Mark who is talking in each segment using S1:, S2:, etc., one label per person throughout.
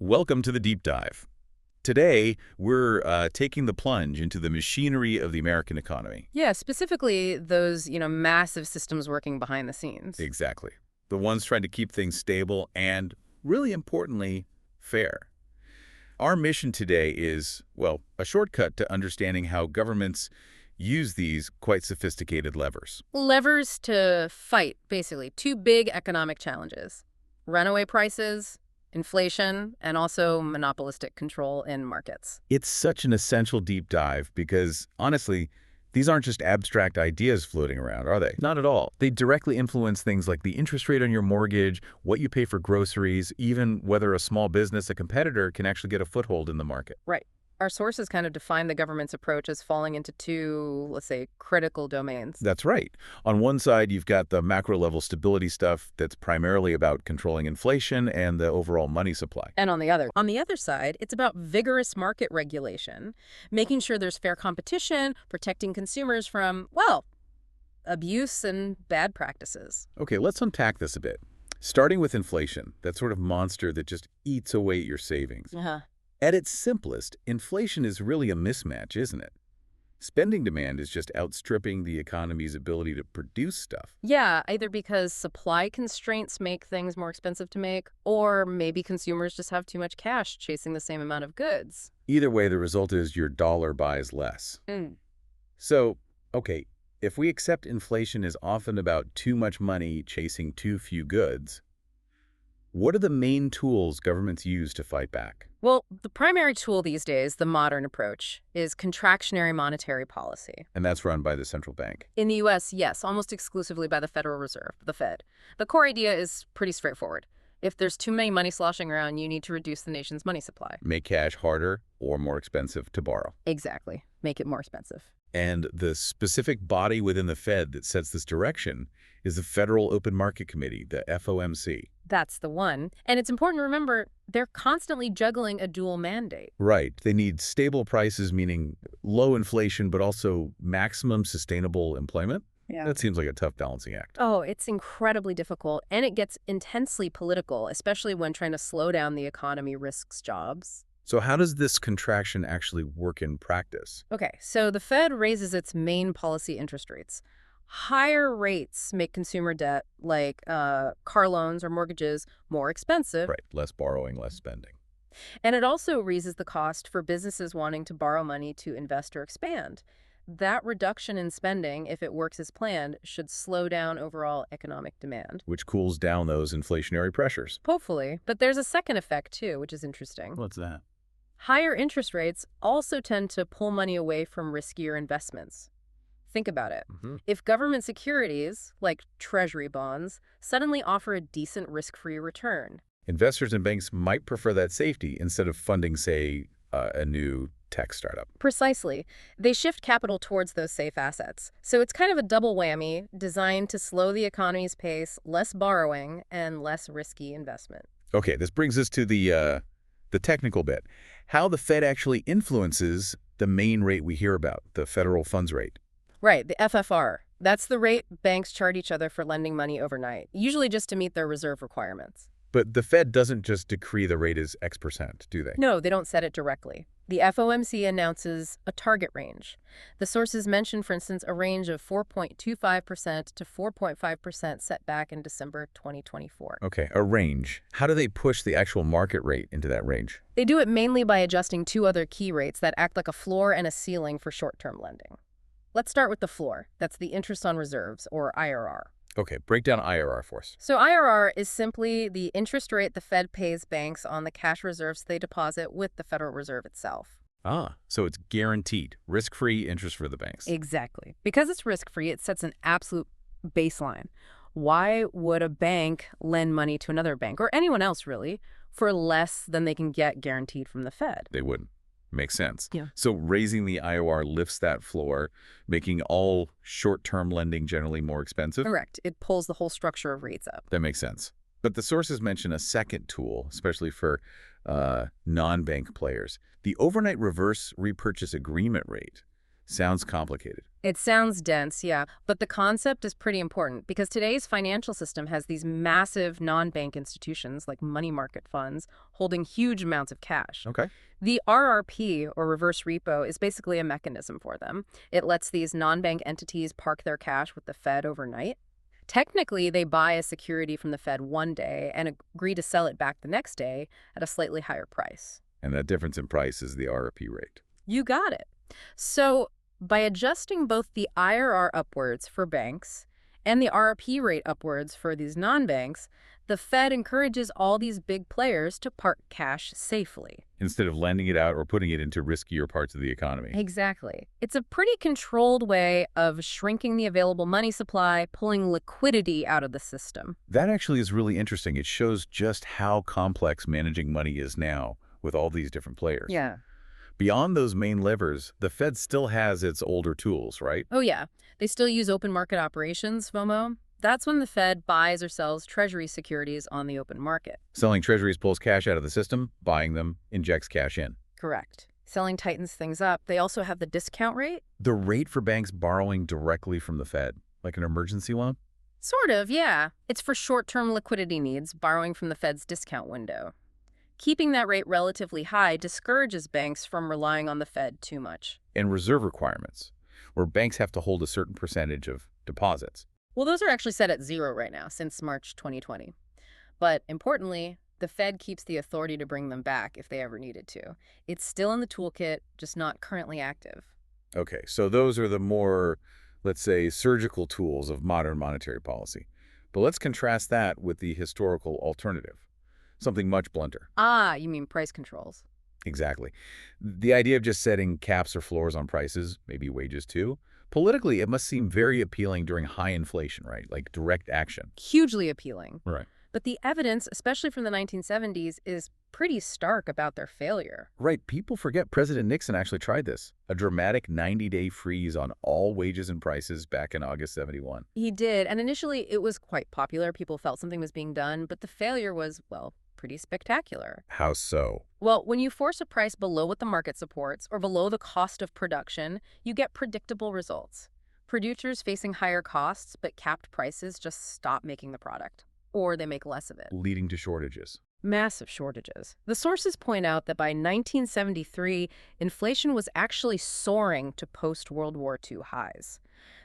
S1: Welcome to the Deep Dive. Today, we're taking the plunge into the machinery of the American economy.
S2: Yeah, specifically those, massive systems working behind the scenes.
S1: Exactly. The ones trying to keep things stable and, really importantly, fair. Our mission today is, well, a shortcut to understanding how governments use these quite sophisticated levers.
S2: Levers to fight, basically, two big economic challenges: runaway prices, inflation, and also monopolistic control in markets.
S1: It's such an essential deep dive because, honestly, these aren't just abstract ideas floating around, are they? Not at all. They directly influence things like the interest rate on your mortgage, what you pay for groceries, even whether a small business, a competitor, can actually get a foothold in the market.
S2: Right. Our sources kind of define the government's approach as falling into two, let's say, critical domains.
S1: That's right. On one side, you've got the macro-level stability stuff that's primarily about controlling inflation and the overall money supply.
S2: And on the other side, it's about vigorous market regulation, making sure there's fair competition, protecting consumers from, well, abuse and bad practices.
S1: Okay, let's unpack this a bit. Starting with inflation, that sort of monster that just eats away at your savings. At its simplest, inflation is really a mismatch, isn't it? Spending demand is just outstripping the economy's ability to produce stuff.
S2: Yeah, either because supply constraints make things more expensive to make, or maybe consumers just have too much cash chasing the same amount of goods.
S1: Either way, the result is your dollar buys less. So, okay, if we accept inflation is often about too much money chasing too few goods, what are the main tools governments use to fight back?
S2: Well, the primary tool these days, the modern approach, is contractionary monetary policy.
S1: And that's run by the central bank.
S2: In the U.S., yes, almost exclusively by the Federal Reserve, the Fed. The core idea is pretty straightforward. If there's too many money sloshing around, you need to reduce the nation's money supply.
S1: Make cash harder or more expensive to borrow.
S2: Exactly. Make it more expensive.
S1: And the specific body within the Fed that sets this direction is the Federal Open Market Committee, the FOMC.
S2: That's the one. And it's important to remember they're constantly juggling a dual mandate.
S1: Right. They need stable prices, meaning low inflation, but also maximum sustainable employment.
S2: Yeah.
S1: That seems like a tough balancing act.
S2: Oh, it's incredibly difficult, and it gets intensely political, especially when trying to slow down the economy risks jobs.
S1: So how does this contraction actually work in practice?
S2: Okay, so the Fed raises its main policy interest rates. Higher rates make consumer debt, like car loans or mortgages, more expensive.
S1: Right. Less borrowing, less spending.
S2: And it also raises the cost for businesses wanting to borrow money to invest or expand. That reduction in spending, if it works as planned, should slow down overall economic demand.
S1: Which cools down those inflationary pressures.
S2: Hopefully. But there's a second effect, too, which is interesting.
S1: What's that?
S2: Higher interest rates also tend to pull money away from riskier investments. Think about it. If government securities, like treasury bonds, suddenly offer a decent risk-free return.
S1: Investors and banks might prefer that safety instead of funding, say, a new tech startup.
S2: Precisely. They shift capital towards those safe assets. So it's kind of a double whammy designed to slow the economy's pace, less borrowing, and less risky investment.
S1: Okay, this brings us to the technical bit. How the Fed actually influences the main rate we hear about, the federal funds rate.
S2: Right, the FFR. That's the rate banks charge each other for lending money overnight, usually just to meet their reserve requirements.
S1: But the Fed doesn't just decree the rate is X%, do they?
S2: No, they don't set it directly. The FOMC announces a target range. The sources mention, for instance, a range of 4.25% to 4.5% set back in December 2024.
S1: Okay, a range. How do they push the actual market rate into that range?
S2: They do it mainly by adjusting two other key rates that act like a floor and a ceiling for short-term lending. Let's start with the floor. That's the interest on reserves, or IRR.
S1: Okay, break down IRR for us.
S2: So IRR is simply the interest rate the Fed pays banks on the cash reserves they deposit with the Federal Reserve itself.
S1: Ah, so it's guaranteed, risk-free interest for the banks.
S2: Exactly. Because it's risk-free, it sets an absolute baseline. Why would a bank lend money to another bank, or anyone else really, for less than they can get guaranteed from the Fed?
S1: They wouldn't. Makes sense.
S2: Yeah.
S1: So raising the IOR lifts that floor, making all short-term lending generally more expensive?
S2: Correct. It pulls the whole structure of rates up.
S1: That makes sense. But the sources mention a second tool, especially for non-bank players, the overnight reverse repurchase agreement rate. Sounds complicated.
S2: It sounds dense, yeah, but the concept is pretty important because today's financial system has these massive non-bank institutions like money market funds holding huge amounts of cash.
S1: Okay.
S2: The RRP, or reverse repo, is basically a mechanism for them. It lets these non-bank entities park their cash with the Fed overnight. Technically, they buy a security from the Fed one day and agree to sell it back the next day at a slightly higher price.
S1: And that difference in price is the RRP rate.
S2: You got it. So by adjusting both the IRR upwards for banks and the RRP rate upwards for these non-banks, the Fed encourages all these big players to park cash safely.
S1: Instead of lending it out or putting it into riskier parts of the economy.
S2: Exactly. It's a pretty controlled way of shrinking the available money supply, pulling liquidity out of the system.
S1: That actually is really interesting. It shows just how complex managing money is now with all these different players.
S2: Yeah.
S1: Beyond those main levers, the Fed still has its older tools, right?
S2: Oh, yeah. They still use open market operations, FOMO. That's when the Fed buys or sells Treasury securities on the open market.
S1: Selling treasuries pulls cash out of the system, buying them injects cash in.
S2: Correct. Selling tightens things up. They also have the discount rate.
S1: The rate for banks borrowing directly from the Fed, like an emergency loan?
S2: Sort of, yeah. It's for short-term liquidity needs, borrowing from the Fed's discount window. Keeping that rate relatively high discourages banks from relying on the Fed too much.
S1: And reserve requirements, where banks have to hold a certain percentage of deposits.
S2: Well, those are actually set at 0 right now since March 2020. But importantly, the Fed keeps the authority to bring them back if they ever needed to. It's still in the toolkit, just not currently active.
S1: Okay, so those are the more, let's say, surgical tools of modern monetary policy. But let's contrast that with the historical alternative, something much blunter.
S2: Ah, you mean price controls.
S1: Exactly. The idea of just setting caps or floors on prices, maybe wages too, politically, it must seem very appealing during high inflation, right? Like direct action.
S2: Hugely appealing.
S1: Right.
S2: But the evidence, especially from the 1970s, is pretty stark about their failure.
S1: Right. People forget President Nixon actually tried this. A dramatic 90-day freeze on all wages and prices back in August '71.
S2: He did, and initially it was quite popular. People felt something was being done, but the failure was, well, pretty spectacular.
S1: How so?
S2: Well, when you force a price below what the market supports or below the cost of production, you get predictable results. Producers facing higher costs but capped prices just stop making the product, or they make less of it.
S1: Leading to shortages.
S2: Massive shortages. The sources point out that by 1973, inflation was actually soaring to post-World War II highs.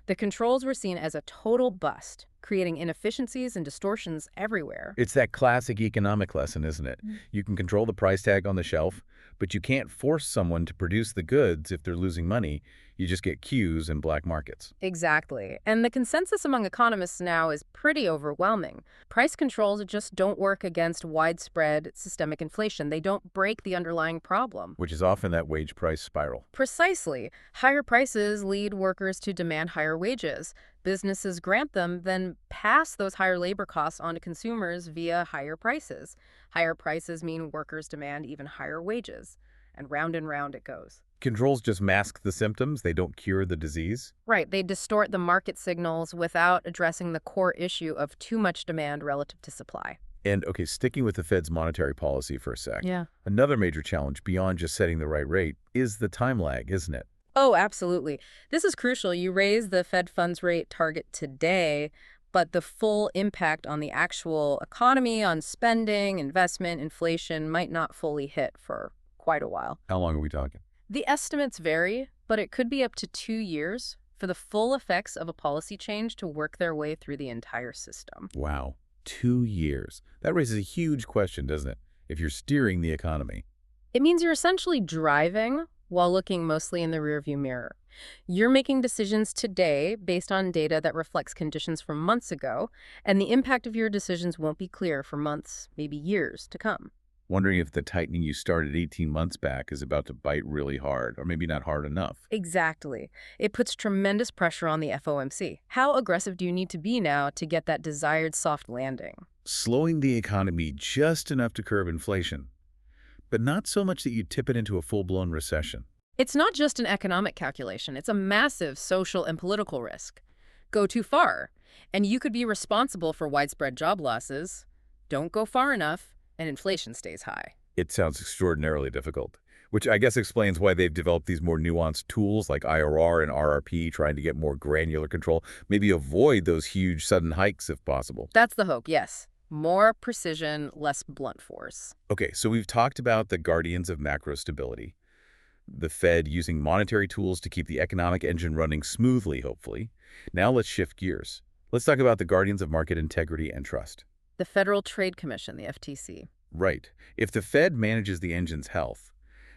S2: The controls were seen as a total bust, creating inefficiencies and distortions everywhere.
S1: It's that classic economic lesson, isn't it? You can control the price tag on the shelf, but you can't force someone to produce the goods if they're losing money. You just get queues in black markets.
S2: Exactly. And the consensus among economists now is pretty overwhelming. Price controls just don't work against widespread systemic inflation. They don't break the underlying problem.
S1: Which is often that wage price spiral.
S2: Precisely. Higher prices lead workers to demand higher wages. Businesses grant them, then pass those higher labor costs on to consumers via higher prices. Higher prices mean workers demand even higher wages. And round it goes.
S1: Controls just mask the symptoms. They don't cure the disease.
S2: Right. They distort the market signals without addressing the core issue of too much demand relative to supply.
S1: And, okay, sticking with the Fed's monetary policy for a sec.
S2: Yeah.
S1: Another major challenge beyond just setting the right rate is the time lag, isn't it?
S2: Oh, absolutely. This is crucial. You raise the Fed funds rate target today, but the full impact on the actual economy, on spending, investment, inflation might not fully hit for quite a while.
S1: How long are we talking?
S2: The estimates vary, but it could be up to 2 years for the full effects of a policy change to work their way through the entire system.
S1: Wow. 2 years. That raises a huge question, doesn't it? If you're steering the economy.
S2: It means you're essentially driving while looking mostly in the rearview mirror. You're making decisions today based on data that reflects conditions from months ago, and the impact of your decisions won't be clear for months, maybe years to come.
S1: Wondering if the tightening you started 18 months back is about to bite really hard, or maybe not hard enough.
S2: Exactly. It puts tremendous pressure on the FOMC. How aggressive do you need to be now to get that desired soft landing?
S1: Slowing the economy just enough to curb inflation, but not so much that you tip it into a full-blown recession.
S2: It's not just an economic calculation. It's a massive social and political risk. Go too far, and you could be responsible for widespread job losses. Don't go far enough, and inflation stays high.
S1: It sounds extraordinarily difficult. which I guess explains why they've developed these more nuanced tools like IRR and RRP, trying to get more granular control, maybe avoid those huge sudden hikes if possible.
S2: That's the hope, yes. More precision, less blunt force.
S1: Okay, so we've talked about the guardians of macro stability, the Fed using monetary tools to keep the economic engine running smoothly, hopefully. Now let's shift gears. Let's talk about the guardians of market integrity and trust.
S2: The Federal Trade Commission, the FTC.
S1: Right. If the Fed manages the engine's health,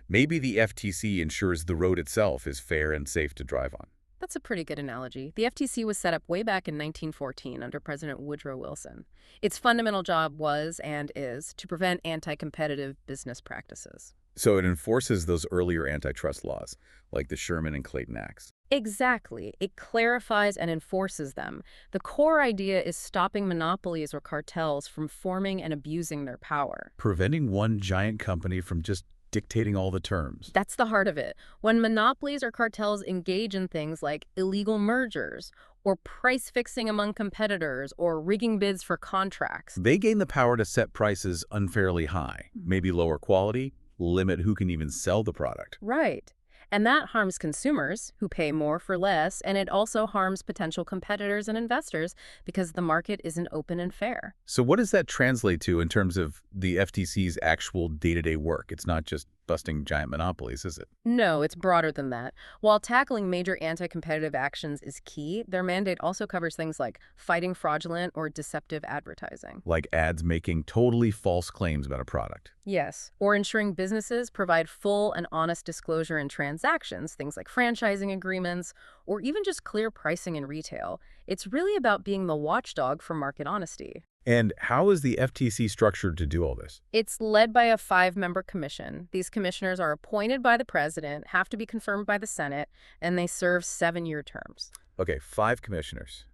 S1: maybe the FTC ensures the road itself is fair and safe to drive on.
S2: That's a pretty good analogy. The FTC was set up way back in 1914 under President Woodrow Wilson. Its fundamental job was and is to prevent anti-competitive business practices.
S1: So it enforces those earlier antitrust laws, like the Sherman and Clayton Acts.
S2: Exactly. It clarifies and enforces them. The core idea is stopping monopolies or cartels from forming and abusing their power.
S1: Preventing one giant company from just dictating all the terms.
S2: That's the heart of it. When monopolies or cartels engage in things like illegal mergers or price fixing among competitors or rigging bids for contracts,
S1: They gain the power to set prices unfairly high, maybe lower quality, limit who can even sell the product.
S2: right. And that harms consumers who pay more for less, and it also harms potential competitors and investors because the market isn't open and fair.
S1: So what does that translate to in terms of the FTC's actual day-to-day work? It's not just busting giant monopolies, is it?
S2: No, it's broader than that. While tackling major anti-competitive actions is key, their mandate also covers things like fighting fraudulent or deceptive advertising.
S1: Like ads making totally false claims about a product.
S2: Yes, or ensuring businesses provide full and honest disclosure in transactions, things like franchising agreements, or even just clear pricing in retail. It's really about being the watchdog for market honesty.
S1: And how is the FTC structured to do all this?
S2: It's led by a 5-member commission. These commissioners are appointed by the president, have to be confirmed by the Senate, and they serve 7-year terms.
S1: Okay, 5 commissioners.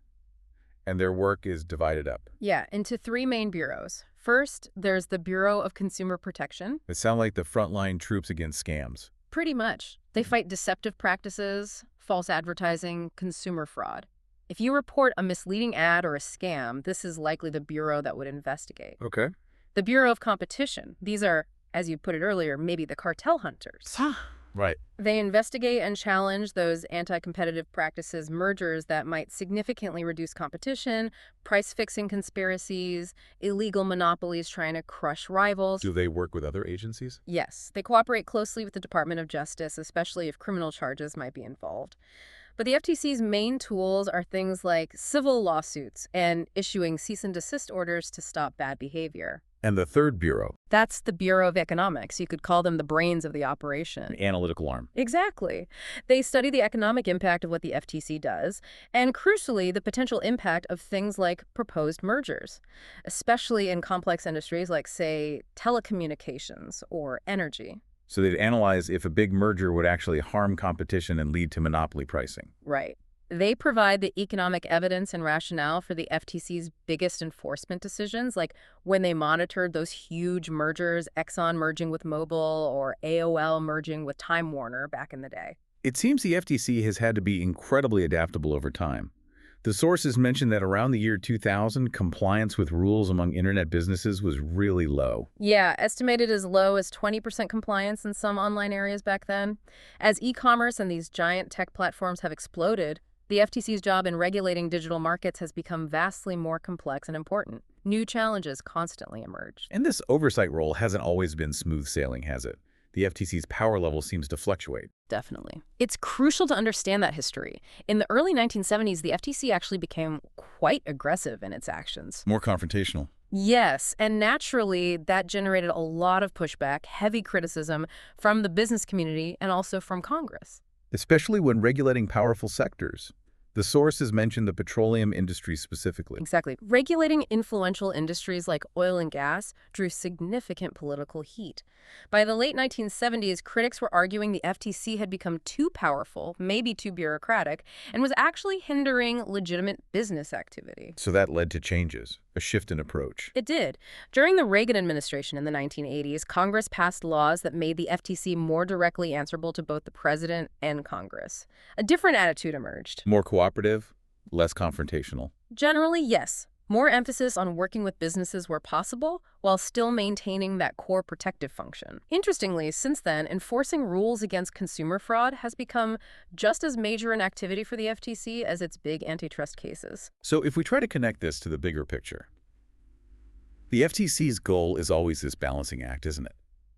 S1: And their work is divided up.
S2: Yeah, into 3 main bureaus. First, there's the Bureau of Consumer Protection.
S1: It sounds like the frontline troops against scams.
S2: Pretty much. They fight deceptive practices, false advertising, consumer fraud. If you report a misleading ad or a scam, this is likely the bureau that would investigate.
S1: Okay.
S2: The Bureau of Competition. These are, as you put it earlier, maybe the cartel hunters.
S1: Right.
S2: They investigate and challenge those anti-competitive practices, mergers that might significantly reduce competition, price-fixing conspiracies, illegal monopolies trying to crush rivals.
S1: Do they work with other agencies?
S2: Yes, they cooperate closely with the Department of Justice, especially if criminal charges might be involved. But the FTC's main tools are things like civil lawsuits and issuing cease and desist orders to stop bad behavior.
S1: And the third bureau,
S2: That's the Bureau of Economics. You could call them the brains of the
S1: an
S2: operation.
S1: analytical arm.
S2: Exactly. They study the economic impact of what the FTC does, and crucially, the potential impact of things like proposed mergers, especially in complex industries like, say, telecommunications or energy.
S1: So they'd analyze if a big merger would actually harm competition and lead to monopoly pricing.
S2: Right. They provide the economic evidence and rationale for the FTC's biggest enforcement decisions, like when they monitored those huge mergers, Exxon merging with Mobil or AOL merging with Time Warner back in the day.
S1: It seems the FTC has had to be incredibly adaptable over time. The sources mentioned that around the year 2000, compliance with rules among internet businesses was really low.
S2: Yeah, estimated as low as 20% compliance in some online areas back then. As e-commerce and these giant tech platforms have exploded, the FTC's job in regulating digital markets has become vastly more complex and important. New challenges constantly emerge.
S1: And this oversight role hasn't always been smooth sailing, has it? The FTC's power level seems to fluctuate.
S2: Definitely. It's crucial to understand that history. In the early 1970s, the FTC actually became quite aggressive in its actions.
S1: More confrontational.
S2: Yes, and naturally, that generated a lot of pushback, heavy criticism from the business community and also from Congress.
S1: Especially when regulating powerful sectors. The sources mentioned the petroleum industry specifically.
S2: Exactly. Regulating influential industries like oil and gas drew significant political heat. By the late 1970s, critics were arguing the FTC had become too powerful, maybe too bureaucratic, and was actually hindering legitimate business activity.
S1: So that led to changes, a shift in approach.
S2: It did. During the Reagan administration in the 1980s, Congress passed laws that made the FTC more directly answerable to both the president and Congress. A different attitude emerged.
S1: More cooperative, less confrontational.
S2: Generally, yes. More emphasis on working with businesses where possible, while still maintaining that core protective function. Interestingly, since then, enforcing rules against consumer fraud has become just as major an activity for the FTC as its big antitrust cases.
S1: So if we try to connect this to the bigger picture, the FTC's goal is always this balancing act, isn't it?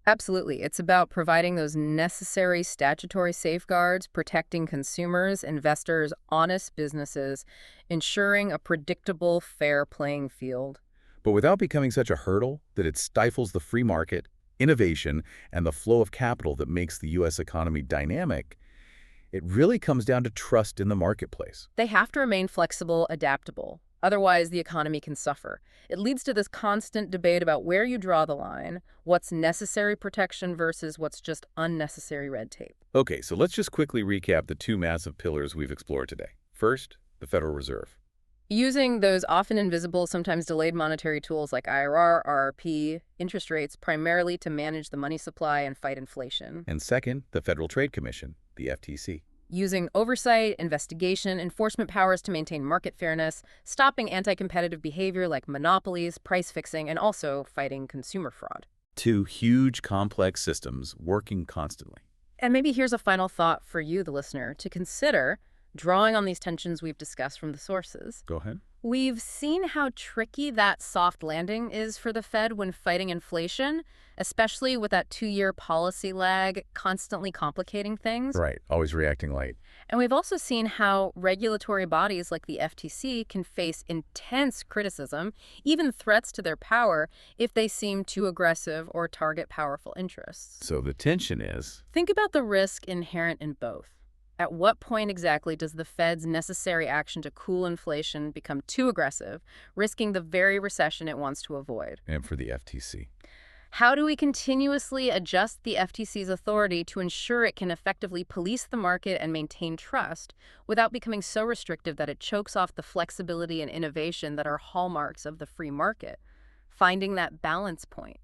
S2: Absolutely. It's about providing those necessary statutory safeguards, protecting consumers, investors, honest businesses, ensuring a predictable, fair playing field.
S1: But without becoming such a hurdle that it stifles the free market, innovation, and the flow of capital that makes the U.S. economy dynamic, it really comes down to trust in the marketplace.
S2: They have to remain flexible, adaptable. Otherwise, the economy can suffer. It leads to this constant debate about where you draw the line, what's necessary protection versus what's just unnecessary red tape.
S1: Okay, so let's just quickly recap the two massive pillars we've explored today. First, the Federal Reserve.
S2: Using those often invisible, sometimes delayed monetary tools like IRR, RRP, interest rates, primarily to manage the money supply and fight inflation.
S1: And second, the Federal Trade Commission, the FTC.
S2: Using oversight, investigation, enforcement powers to maintain market fairness, stopping anti-competitive behavior like monopolies, price fixing, and also fighting consumer fraud.
S1: Two huge, complex systems working constantly.
S2: And maybe here's a final thought for you, the listener, to consider, drawing on these tensions we've discussed from the sources.
S1: Go ahead.
S2: We've seen how tricky that soft landing is for the Fed when fighting inflation, especially with that 2-year policy lag constantly complicating things.
S1: Right, always reacting late.
S2: And we've also seen how regulatory bodies like the FTC can face intense criticism, even threats to their power, if they seem too aggressive or target powerful interests.
S1: So the tension is,
S2: Think about the risk inherent in both. At what point exactly does the Fed's necessary action to cool inflation become too aggressive, risking the very recession it wants to avoid?
S1: and for the FTC.
S2: How do we continuously adjust the FTC's authority to ensure it can effectively police the market and maintain trust without becoming so restrictive that it chokes off the flexibility and innovation that are hallmarks of the free market? Finding that balance point.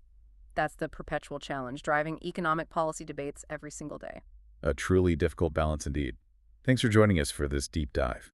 S2: That's the perpetual challenge driving economic policy debates every single day.
S1: A truly difficult balance indeed. Thanks for joining us for this deep dive.